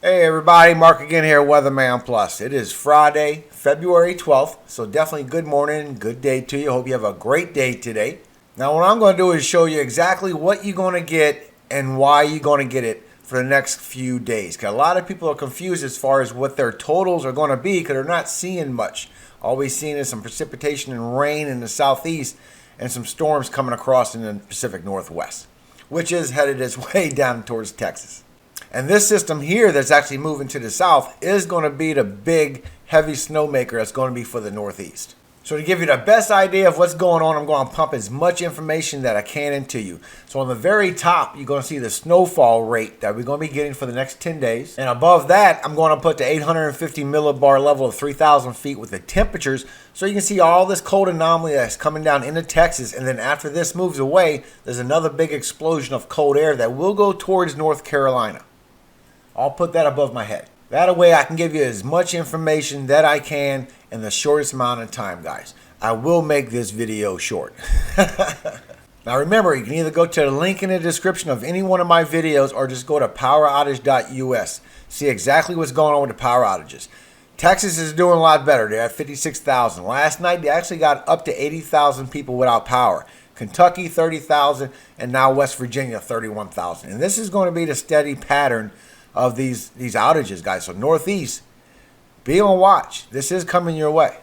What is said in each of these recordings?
Hey everybody, Mark again here, Weatherman Plus. It is Friday, February 12th, so definitely good morning, good day to you. Hope you have a great day today. Now what I'm going to do is show you exactly what you're going to get and why you're going to get it for the next few days. Because a lot of people are confused as far as what their totals are going to be because they're not seeing much. All we're seeing is some precipitation and rain in the southeast and some storms coming across in the Pacific Northwest, which is headed its way down towards Texas. And this system here that's actually moving to the south is going to be the big, heavy snowmaker that's going to be for the northeast. So to give you the best idea of what's going on, I'm going to pump as much information that I can into you. So on the very top, you're going to see the snowfall rate that we're going to be getting for the next 10 days. And above that, I'm going to put the 850 millibar level of 3,000 feet with the temperatures so you can see all this cold anomaly that's coming down into Texas. And then after this moves away, there's another big explosion of cold air that will go towards North Carolina. I'll put that above my head. That way I can give you as much information that I can in the shortest amount of time, guys. I will make this video short. Now remember, you can either go to the link in the description of any one of my videos or just go to poweroutage.us. See exactly what's going on with the power outages. Texas is doing a lot better. They're at 56,000. Last night they actually got up to 80,000 people without power. Kentucky 30,000 and now West Virginia 31,000. And this is going to be the steady pattern of these outages, guys. So northeast, be on watch. This is coming your way.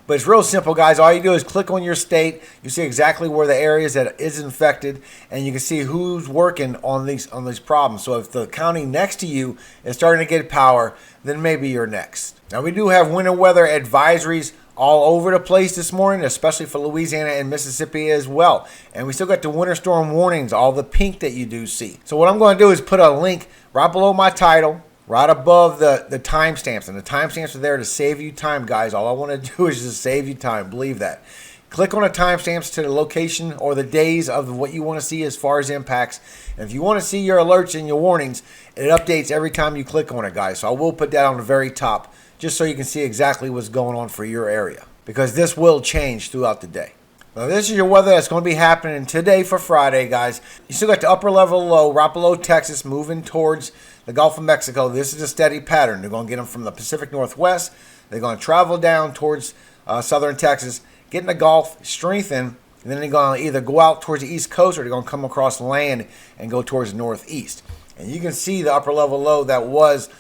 But it's real simple, guys. All you do is click on your state. You see exactly where the areas that is infected, and you can see who's working on these problems. So if the county next to you is starting to get power, then maybe you're next. Now we do have winter weather advisories all over the place this morning, especially for Louisiana and Mississippi as well. And we still got the winter storm warnings, all the pink that you do see. So what I'm going to do is put a link right below my title, right above the timestamps. And the timestamps are there to save you time, guys. All I want to do is just save you time. Believe that. Click on the timestamps to the location or the days of what you want to see as far as impacts. And if you want to see your alerts and your warnings, it updates every time you click on it, guys. So I will put that on the very top just so you can see exactly what's going on for your area, because this will change throughout the day. Now this is your weather that's going to be happening today for Friday, guys. You still got the upper level low right below Texas moving towards the Gulf of Mexico. This is a steady pattern. They're going to get them from the Pacific Northwest. They're going to travel down towards southern Texas, get in the Gulf, strengthen, and then they're going to either go out towards the East Coast or they're going to come across land and go towards the northeast. And you can see the upper level low that was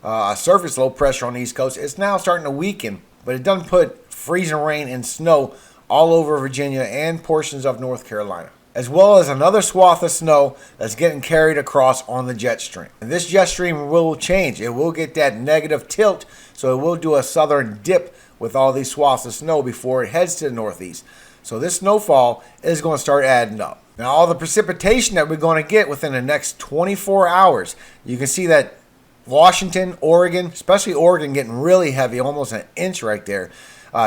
a surface low pressure on the East Coast. It's now starting to weaken, but it doesn't put freezing rain and snow all over Virginia and portions of North Carolina, as well as another swath of snow that's getting carried across on the jet stream. And this jet stream will change. It will get that negative tilt, so it will do a southern dip with all these swaths of snow before it heads to the northeast. So this snowfall is going to start adding up. Now all the precipitation that we're going to get within the next 24 hours, you can see that Washington, Oregon, especially Oregon getting really heavy, almost an inch right there.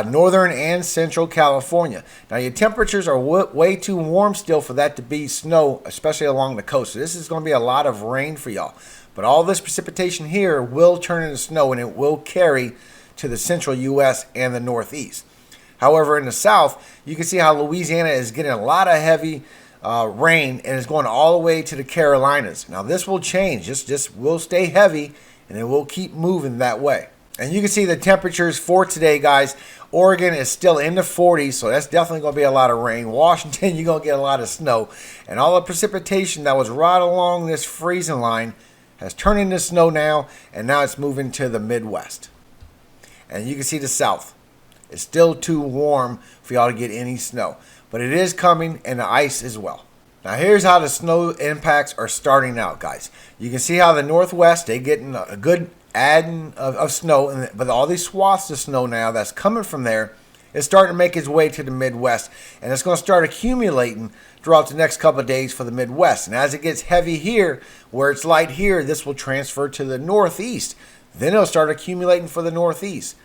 Northern and central California. Now your temperatures are way too warm still for that to be snow, especially along the coast. So this is going to be a lot of rain for y'all. But all this precipitation here will turn into snow, and it will carry to the central U.S. and the northeast. However, in the south, you can see how Louisiana is getting a lot of heavy rain, and it's going all the way to the Carolinas. Now this will change. This will stay heavy, and it will keep moving that way. And you can see the temperatures for today, guys. Oregon is still in the 40s, so that's definitely going to be a lot of rain. Washington, you're going to get a lot of snow. And all the precipitation that was right along this freezing line has turned into snow now, and now it's moving to the Midwest. And you can see the south. It's still too warm for y'all to get any snow. But it is coming, and the ice as well. Now here's how the snow impacts are starting out, guys. You can see how the northwest, they're getting a good adding of snow, but all these swaths of snow now that's coming from there is starting to make its way to the Midwest, and it's going to start accumulating throughout the next couple of days for the Midwest. And as it gets heavy here, where it's light here, this will transfer to the Northeast. Then it'll start accumulating for the Northeast.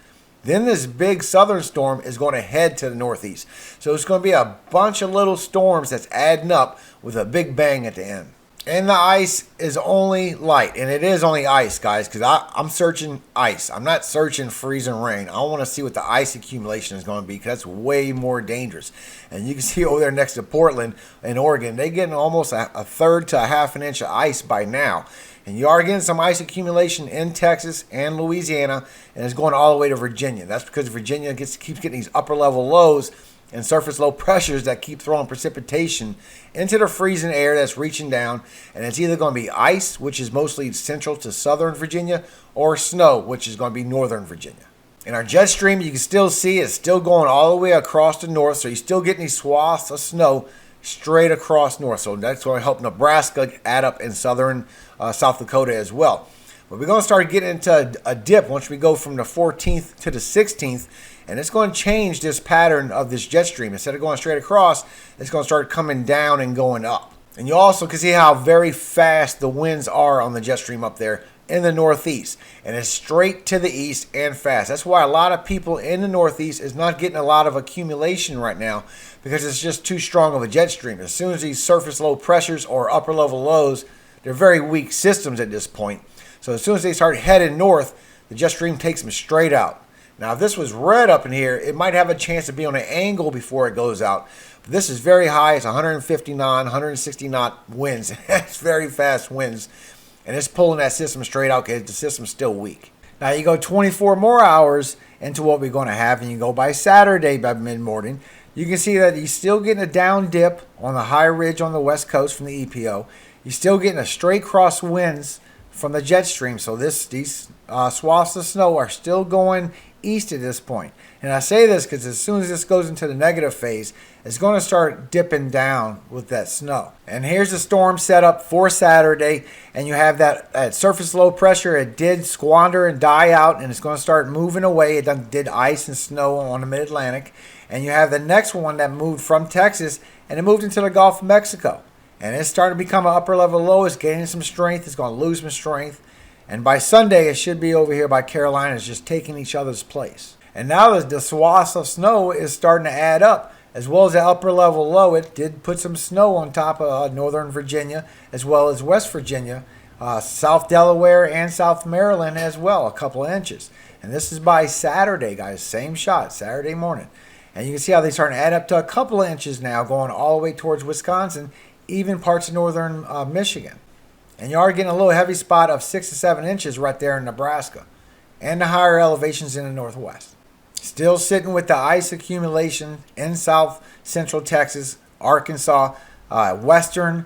Then this big southern storm is going to head to the Northeast. So it's going to be a bunch of little storms that's adding up with a big bang at the end. And the ice is only light, and it is only ice, guys, because I'm searching ice. I'm not searching freezing rain. I want to see what the ice accumulation is going to be, because that's way more dangerous. And you can see over there next to Portland in Oregon, they're getting almost a third to a half an inch of ice by now. And you are getting some ice accumulation in Texas and Louisiana, and it's going all the way to Virginia. That's because Virginia keeps getting these upper level lows and surface low pressures that keep throwing precipitation into the freezing air that's reaching down. And it's either going to be ice, which is mostly central to southern Virginia, or snow, which is going to be northern Virginia. In our jet stream, you can still see it's still going all the way across the north, so you're still getting these swaths of snow straight across north. So that's going to help Nebraska add up in southern South Dakota as well. But we're going to start getting into a dip once we go from the 14th to the 16th, and it's going to change this pattern of this jet stream. Instead of going straight across, it's going to start coming down and going up. And you also can see how very fast the winds are on the jet stream up there in the northeast, and it's straight to the east and fast. That's why a lot of people in the northeast is not getting a lot of accumulation right now, because it's just too strong of a jet stream. As soon as these surface low pressures or upper level lows, they're very weak systems at this point. So as soon as they start heading north, the jet stream takes them straight out. Now if this was red up in here, it might have a chance to be on an angle before it goes out. But this is very high. It's 150 knot, 160 knot winds. It's very fast winds. And it's pulling that system straight out because the system's still weak. Now you go 24 more hours into what we're going to have, and you go by Saturday by mid-morning. You can see that you're still getting a down dip on the high ridge on the west coast from the EPO. You're still getting a straight cross winds from the jet stream. So these swaths of snow are still going east at this point. And I say this because as soon as this goes into the negative phase, it's going to start dipping down with that snow. And here's the storm setup for Saturday. And you have that surface low pressure. It did squander and die out, and it's going to start moving away. It did ice and snow on the mid-Atlantic. And you have the next one that moved from Texas, and it moved into the Gulf of Mexico. And it's starting to become an upper level low. It's gaining some strength. It's going to lose some strength. And by Sunday, it should be over here by Carolina. It's just taking each other's place. And now the swaths of snow is starting to add up. As well as the upper level low, it did put some snow on top of northern Virginia, as well as West Virginia, South Delaware, and South Maryland as well, a couple of inches. And this is by Saturday, guys. Same shot, Saturday morning. And you can see how they start to add up to a couple of inches now, going all the way towards Wisconsin, even parts of northern Michigan. And you are getting a little heavy spot of 6 to 7 inches right there in Nebraska, and the higher elevations in the northwest. Still sitting with the ice accumulation in south central Texas, Arkansas, western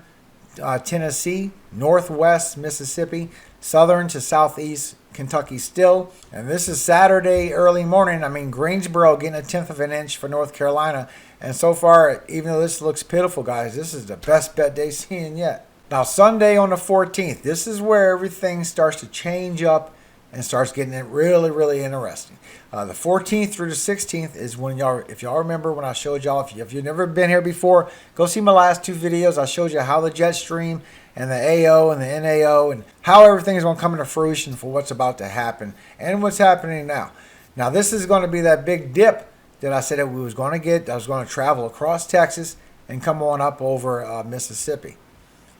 Tennessee, northwest Mississippi, southern to southeast Kentucky still. And this is Saturday early morning. I mean, Greensboro getting 1/10 of an inch for North Carolina. And so far, even though this looks pitiful, guys, this is the best bet they've seen yet. Now, Sunday on the 14th, this is where everything starts to change up and starts getting it really, really interesting. The 14th through the 16th is when if y'all remember when I showed y'all, if you've never been here before, go see my last two videos. I showed you how the jet stream and the AO and the NAO and how everything is going to come into fruition for what's about to happen and what's happening now. Now, this is going to be that big dip that I said that we was going to get. I was going to travel across Texas and come on up over Mississippi.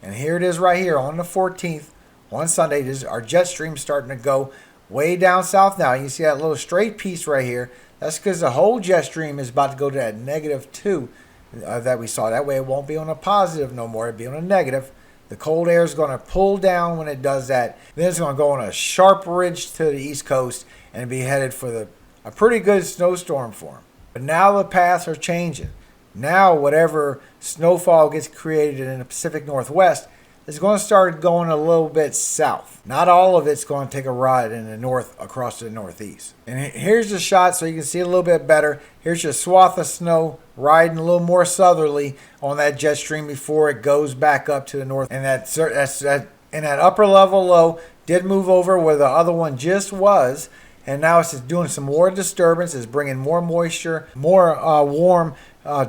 And here it is right here on the 14th. On Sunday, our jet stream starting to go way down south now. You see that little straight piece right here. That's because the whole jet stream is about to go to that -2 that we saw. That way it won't be on a positive no more. It'll be on a negative. The cold air is going to pull down when it does that. Then it's going to go on a sharp ridge to the east coast and be headed for a pretty good snowstorm for them. But now the paths are changing. Now whatever snowfall gets created in the Pacific Northwest, it's going to start going a little bit south. Not all of it's going to take a ride in the north across to the northeast. And here's the shot so you can see a little bit better. Here's your swath of snow riding a little more southerly on that jet stream before it goes back up to the north. And that upper level low did move over where the other one just was. And now it's just doing some more disturbance. It's bringing more moisture, more warm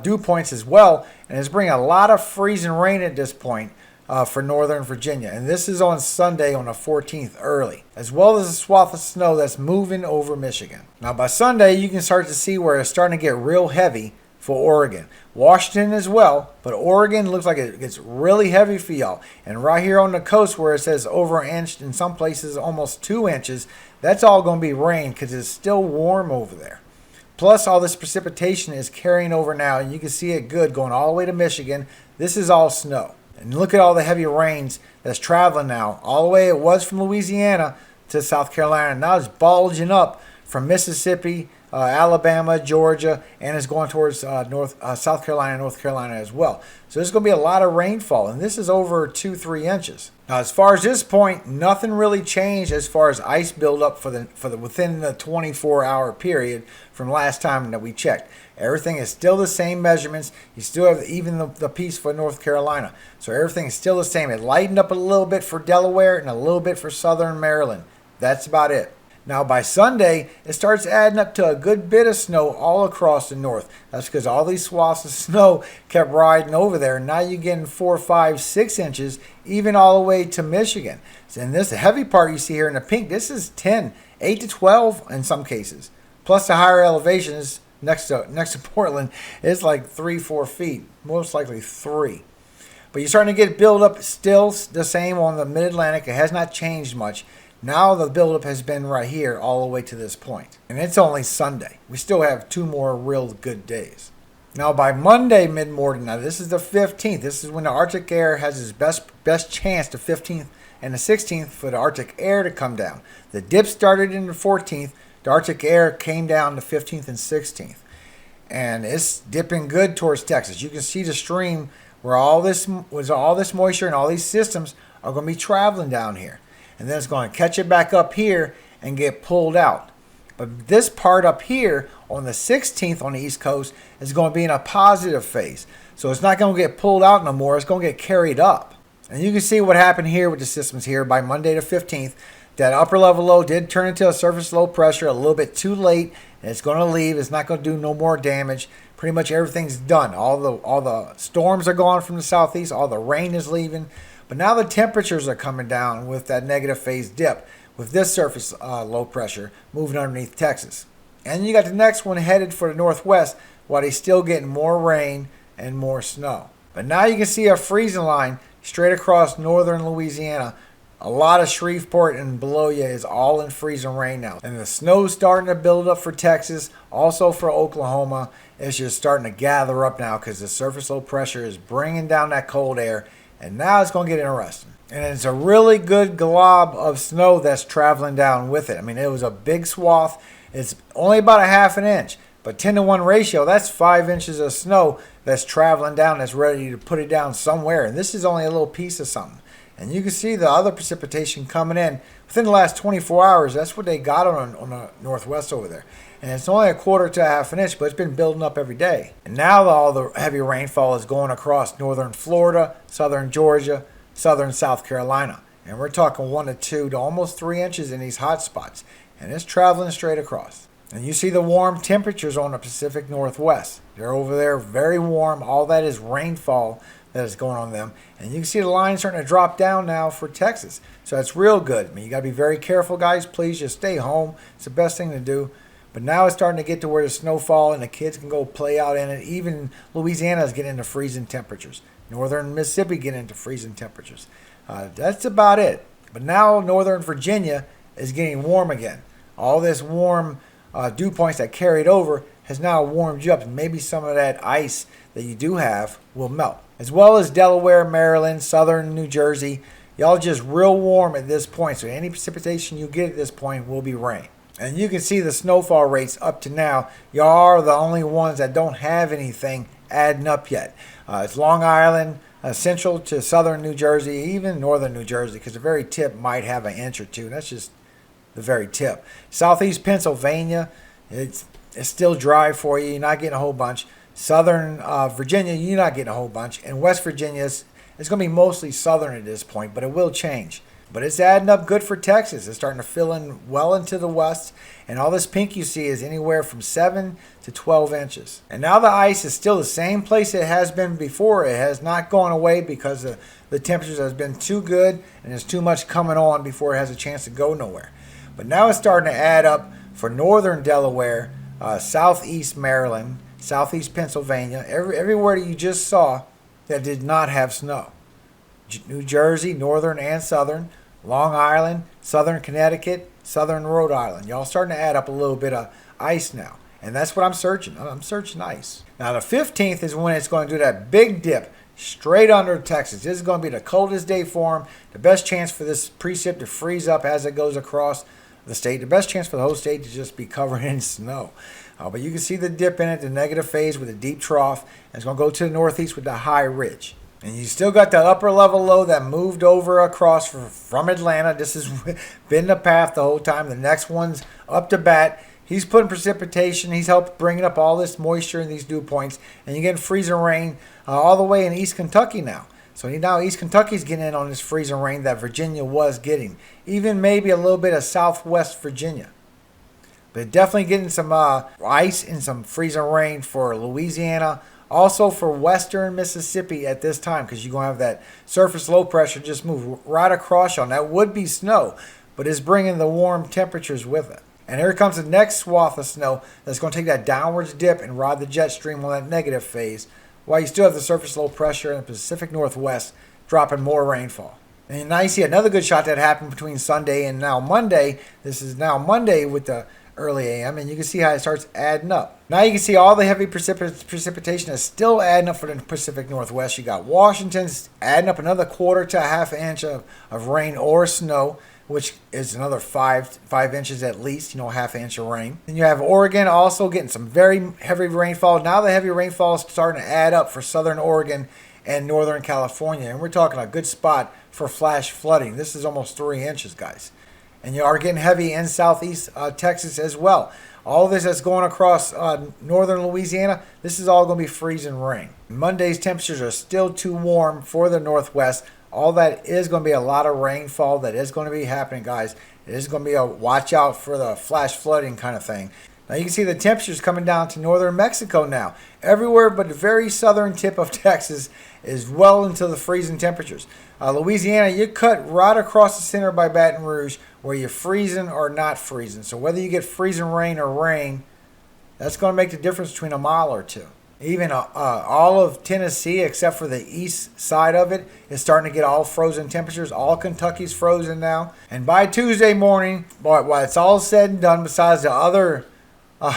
dew points as well. And it's bringing a lot of freezing rain at this point. For northern Virginia. And this is on Sunday on the 14th early, as well as a swath of snow that's moving over Michigan. Now by Sunday, you can start to see where it's starting to get real heavy for Oregon. Washington as well, but Oregon looks like it gets really heavy for y'all. And right here on the coast where it says over an inch, in some places almost 2 inches, that's all going to be rain because it's still warm over there. Plus all this precipitation is carrying over now, and you can see it good going all the way to Michigan. This is all snow. And look at all the heavy rains that's traveling now. All the way it was from Louisiana to South Carolina. Now it's bulging up from Mississippi, Alabama, Georgia, and it's going towards South Carolina, North Carolina as well. So there's going to be a lot of rainfall, and this is over 2-3 inches. Now, as far as this point, nothing really changed as far as ice buildup for the within the 24-hour period from last time that we checked. Everything is still the same measurements. You still have even the piece for North Carolina. So everything is still the same. It lightened up a little bit for Delaware and a little bit for southern Maryland. That's about it. Now, by Sunday, it starts adding up to a good bit of snow all across the north. That's because all these swaths of snow kept riding over there. Now you're getting 4, 5, 6 inches, even all the way to Michigan. And this heavy part you see here in the pink, this is 10, 8 to 12 in some cases. Plus the higher elevations next to Portland, it's like 3, 4 feet, most likely 3. But you're starting to get buildup still the same on the mid-Atlantic. It has not changed much. Now the buildup has been right here all the way to this point. And it's only Sunday. We still have 2 more real good days. Now by Monday mid-morning, now this is the 15th. This is when the Arctic air has its best chance, the 15th and the 16th, for the Arctic air to come down. The dip started in the 14th. The Arctic air came down the 15th and 16th. And it's dipping good towards Texas. You can see the stream where all this moisture and all these systems are going to be traveling down here. And then it's going to catch it back up here and get pulled out. But this part up here on the 16th on the East Coast is going to be in a positive phase. So it's not going to get pulled out no more. It's going to get carried up. And you can see what happened here with the systems here by Monday the 15th. That upper level low did turn into a surface low pressure a little bit too late. And it's going to leave. It's not going to do no more damage. Pretty much everything's done. All the storms are gone from the southeast. All the rain is leaving. But now the temperatures are coming down with that negative phase dip, with this surface low pressure moving underneath Texas. And you got the next one headed for the northwest, while they're still getting more rain and more snow. But now you can see a freezing line straight across northern Louisiana. A lot of Shreveport and below you is all in freezing rain now. And the snow's starting to build up for Texas, also for Oklahoma. It's just starting to gather up now because the surface low pressure is bringing down that cold air. And now it's going to get interesting. And it's a really good glob of snow that's traveling down with it. I mean, it was a big swath. It's only about a half an inch. But 10-to-1 ratio, that's 5 inches of snow that's traveling down, that's ready to put it down somewhere. And this is only a little piece of something. And you can see the other precipitation coming in within the last 24 hours. That's what they got on the northwest over there. And it's only a quarter to a half an inch, but it's been building up every day. And now all the heavy rainfall is going across northern Florida, southern Georgia, southern South Carolina. And we're talking 1 to 2 to almost 3 inches in these hot spots. And it's traveling straight across. And you see the warm temperatures on the Pacific Northwest. They're over there very warm. All that is rainfall that is going on them. And you can see the line starting to drop down now for Texas. So that's real good. I mean, you got to be very careful, guys. Please just stay home. It's the best thing to do. But now it's starting to get to where the snowfall and the kids can go play out in it. Even Louisiana is getting into freezing temperatures. Northern Mississippi getting into freezing temperatures. That's about it. But now northern Virginia is getting warm again. All this warm dew points that carried over has now warmed you up. And maybe some of that ice that you do have will melt. As well as Delaware, Maryland, southern New Jersey. Y'all just real warm at this point. So any precipitation you get at this point will be rain. And you can see the snowfall rates up to now. Y'all are the only ones that don't have anything adding up yet. It's Long Island, central to southern New Jersey, even northern New Jersey, because the very tip might have an inch or two. That's just the very tip. Southeast Pennsylvania, it's still dry for you. You're not getting a whole bunch. Southern Virginia, you're not getting a whole bunch. And West Virginia, it's going to be mostly southern at this point, but it will change. But it's adding up good for Texas. It's starting to fill in well into the west. And all this pink you see is anywhere from 7 to 12 inches. And now the ice is still the same place it has been before. It has not gone away because the temperatures has been too good and there's too much coming on before it has a chance to go nowhere. But now it's starting to add up for northern Delaware, southeast Maryland, southeast Pennsylvania, everywhere that you just saw that did not have snow. New Jersey, northern and southern, Long Island, southern Connecticut, southern Rhode Island. Y'all starting to add up a little bit of ice now. And that's what I'm searching. I'm searching ice. Now the 15th is when it's going to do that big dip straight under Texas. This is going to be the coldest day for them. The best chance for this precip to freeze up as it goes across the state. The best chance for the whole state to just be covered in snow. But you can see the dip in it, the negative phase with a deep trough. And it's going to go to the northeast with the high ridge. And you still got the upper level low that moved over across from Atlanta. This has been the path the whole time. The next one's up to bat. He's putting precipitation. He's helped bringing up all this moisture in these dew points. And you're getting freezing rain all the way in East Kentucky now. So now East Kentucky's getting in on this freezing rain that Virginia was getting. Even maybe a little bit of southwest Virginia. But definitely getting some ice and some freezing rain for Louisiana. Also for western Mississippi at this time, because you're going to have that surface low pressure just move right across you. That would be snow, but it's bringing the warm temperatures with it. And here comes the next swath of snow that's going to take that downwards dip and ride the jet stream on that negative phase, while you still have the surface low pressure in the Pacific Northwest dropping more rainfall. And now you see another good shot that happened between Sunday and now Monday. This is now Monday with the early AM, and you can see how it starts adding up. Now you can see all the heavy precipitation is still adding up for the Pacific Northwest. You got Washington's adding up another quarter to a half inch of rain or snow, which is another 5 inches at least, half inch of rain. Then you have Oregon also getting some very heavy rainfall. Now the heavy rainfall is starting to add up for southern Oregon and northern California, and we're talking a good spot for flash flooding. This is almost 3 inches, guys. And you are getting heavy in southeast Texas as well. All this that's going across northern Louisiana, this is all going to be freezing rain. Monday's temperatures are still too warm for the northwest. All that is going to be a lot of rainfall that is going to be happening, guys. It is going to be a watch out for the flash flooding kind of thing. Now you can see the temperatures coming down to northern Mexico now. Everywhere but the very southern tip of Texas is well into the freezing temperatures. Louisiana, you cut right across the center by Baton Rouge where you're freezing or not freezing. So whether you get freezing rain or rain, that's going to make the difference between a mile or two. Even all of Tennessee, except for the east side of it, is starting to get all frozen temperatures. All Kentucky's frozen now. And by Tuesday morning, while it's all said and done, besides the other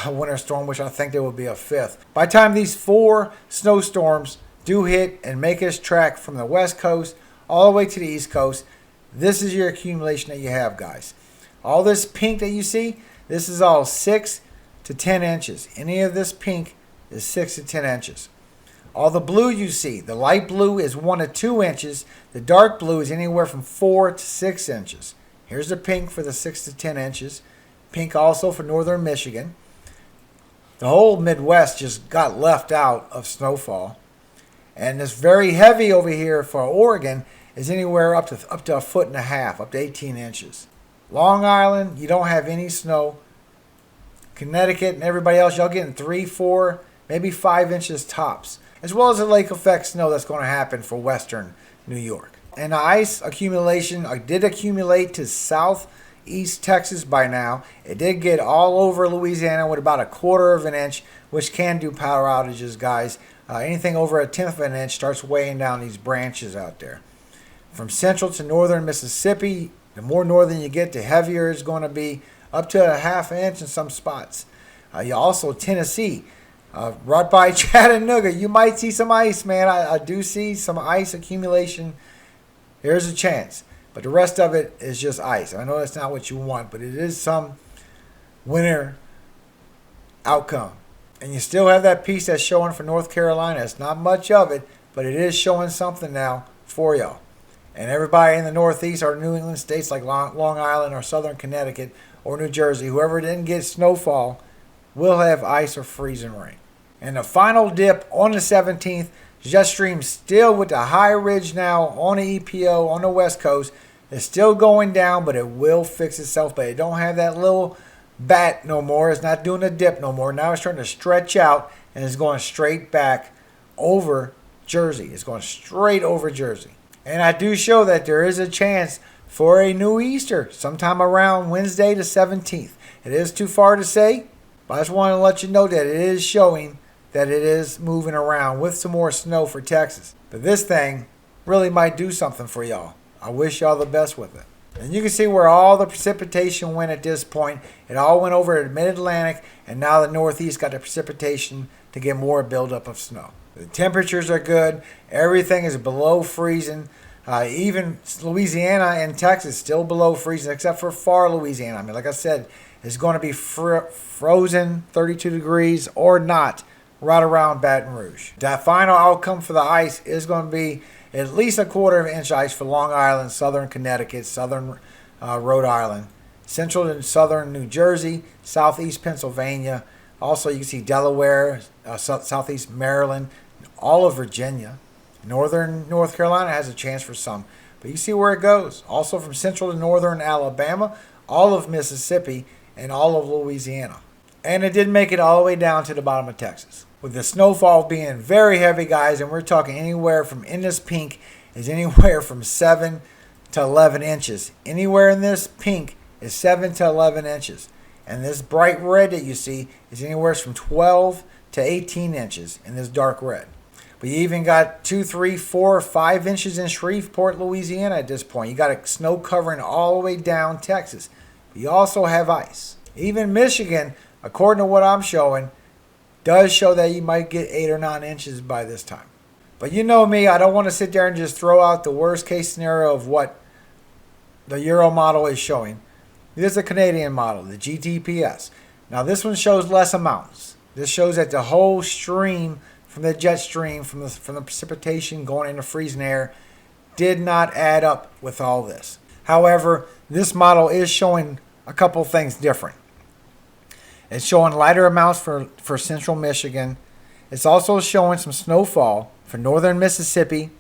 winter storm, which I think there will be a fifth, by the time these 4 snowstorms do hit and make its track from the west coast all the way to the east coast, this is your accumulation that you have, guys. All this pink that you see, this is all 6 to 10 inches. Any of this pink is 6 to 10 inches. All the blue you see, the light blue is 1 to 2 inches. The dark blue is anywhere from 4 to 6 inches. Here's the pink for the 6 to 10 inches. Pink also for northern Michigan. The whole Midwest just got left out of snowfall. And this very heavy over here for Oregon is anywhere up to 1.5 foot, up to 18 inches. Long Island, you don't have any snow. Connecticut and everybody else, y'all getting 3, 4, maybe 5 inches tops. As well as the lake effect snow that's going to happen for western New York. And the ice accumulation did accumulate to southeast Texas by now. It did get all over Louisiana with about 1/4 of an inch, which can do power outages, guys. Anything over 1/10 of an inch starts weighing down these branches out there. From central to northern Mississippi, the more northern you get, the heavier it's going to be, up to 1/2 inch in some spots. You also, Tennessee, right by Chattanooga, you might see some ice, man. I do see some ice accumulation. There's a chance. But the rest of it is just ice. I know that's not what you want, but it is some winter outcome. And you still have that piece that's showing for North Carolina. It's not much of it, but it is showing something now for y'all. And everybody in the Northeast or New England states like Long Island or Southern Connecticut or New Jersey, whoever didn't get snowfall, will have ice or freezing rain. And the final dip on the 17th, jet stream still with the high ridge now on the EPO on the west coast. It's still going down, but it will fix itself. But it don't have that little bat no more. It's not doing a dip no more. Now it's starting to stretch out and it's going straight back over Jersey. It's going straight over Jersey. And I do show that there is a chance for a new Easter sometime around Wednesday the 17th. It is too far to say, but I just want to let you know that it is showing that it is moving around with some more snow for Texas. But this thing really might do something for y'all. I wish y'all the best with it. And you can see where all the precipitation went at this point. It all went over to the mid-Atlantic, and now the Northeast got the precipitation to get more buildup of snow. The temperatures are good. Everything is below freezing. Even Louisiana and Texas still below freezing, except for far Louisiana. I mean, like I said, it's going to be frozen 32 degrees or not right around Baton Rouge. The final outcome for the ice is going to be at least a quarter of an inch ice for Long Island, southern Connecticut, southern Rhode Island, central and southern New Jersey, southeast Pennsylvania. Also, you can see Delaware, southeast Maryland, all of Virginia. Northern North Carolina has a chance for some, but you see where it goes. Also from central to northern Alabama, all of Mississippi, and all of Louisiana. And it did make it all the way down to the bottom of Texas. With the snowfall being very heavy, guys, and we're talking anywhere from, in this pink, is anywhere from 7 to 11 inches. Anywhere in this pink is 7 to 11 inches. And this bright red that you see is anywhere from 12 to 18 inches in this dark red. But you even got 2, 3, 4, 5 inches in Shreveport, Louisiana at this point. You got a snow covering all the way down Texas. But you also have ice. Even Michigan, according to what I'm showing, does show that you might get 8 or 9 inches by this time. But you know me, I don't want to sit there and just throw out the worst case scenario of what the Euro model is showing. This is a Canadian model, the GTPS. Now this one shows less amounts. This shows that the whole stream from the jet stream, from the precipitation going into freezing air, did not add up with all this. However, this model is showing a couple things different. It's showing lighter amounts for central Michigan. It's also showing some snowfall for northern Mississippi,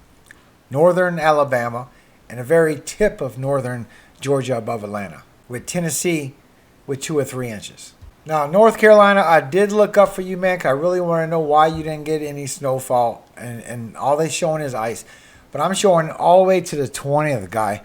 northern Alabama, and a very tip of northern Georgia above Atlanta, with Tennessee with 2 or 3 inches. Now, North Carolina, I did look up for you, man, 'cause I really want to know why you didn't get any snowfall, and all they showing is ice. But I'm showing all the way to the 20th, guy.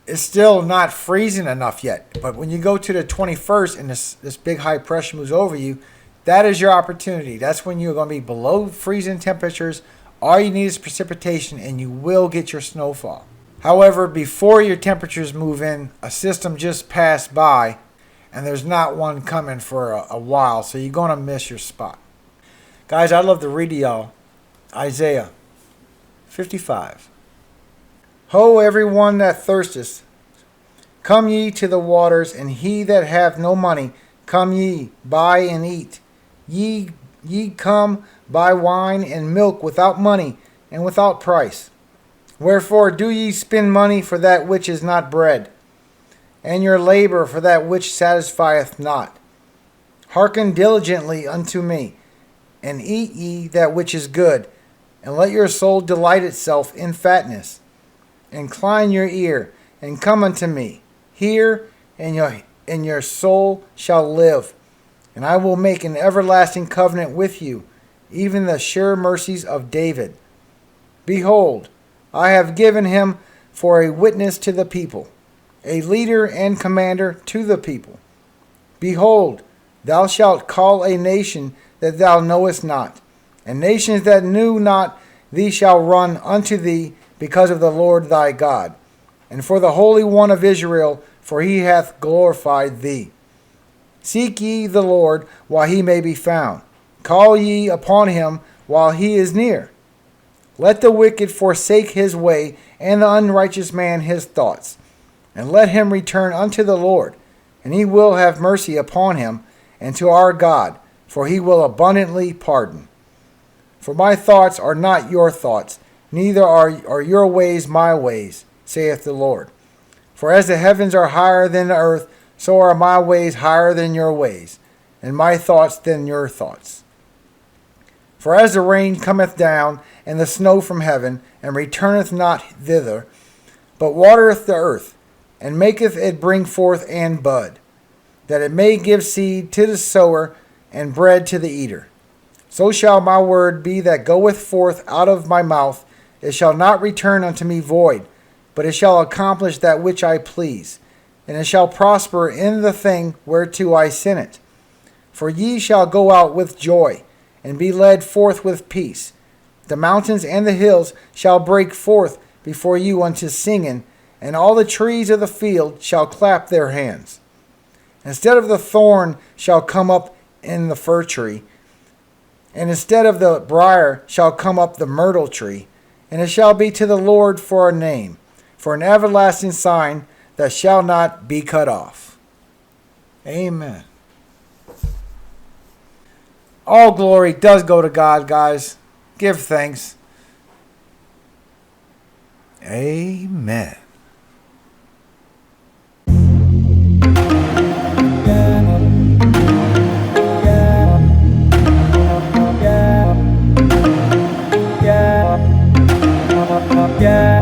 It's still not freezing enough yet. But when you go to the 21st and this big high pressure moves over you, that is your opportunity. That's when you're going to be below freezing temperatures. All you need is precipitation, and you will get your snowfall. However, before your temperatures move in, a system just passed by, and there's not one coming for a while, so you're going to miss your spot. Guys, I'd love to read to y'all Isaiah 55. Ho, everyone that thirsteth, come ye to the waters, and he that hath no money, come ye, buy and eat. Ye come, buy wine and milk without money and without price. Wherefore do ye spend money for that which is not bread, and your labor for that which satisfieth not? Hearken diligently unto me, and eat ye that which is good, and let your soul delight itself in fatness. Incline your ear, and come unto me. Hear, and your soul shall live. And I will make an everlasting covenant with you, even the sure mercies of David. Behold, I have given him for a witness to the people, a leader and commander to the people. Behold, thou shalt call a nation that thou knowest not, and nations that knew not thee shall run unto thee, because of the Lord thy God, and for the Holy One of Israel, for he hath glorified thee. Seek ye the Lord while he may be found. Call ye upon him while he is near. Let the wicked forsake his way, and the unrighteous man his thoughts. And let him return unto the Lord, and he will have mercy upon him, and to our God, for he will abundantly pardon. For my thoughts are not your thoughts, neither are your ways my ways, saith the Lord. For as the heavens are higher than the earth, so are my ways higher than your ways, and my thoughts than your thoughts. For as the rain cometh down, and the snow from heaven, and returneth not thither, but watereth the earth, and maketh it bring forth and bud, that it may give seed to the sower, and bread to the eater. So shall my word be that goeth forth out of my mouth. It shall not return unto me void, but it shall accomplish that which I please, and it shall prosper in the thing whereto I sent it. For ye shall go out with joy, and be led forth with peace. The mountains and the hills shall break forth before you unto singing, and all the trees of the field shall clap their hands. Instead of the thorn shall come up in the fir tree, And instead of the briar shall come up the myrtle tree, and it shall be to the Lord for a name, for an everlasting sign that shall not be cut off. Amen. All glory does go to God, guys. Give thanks. Amen. Yeah.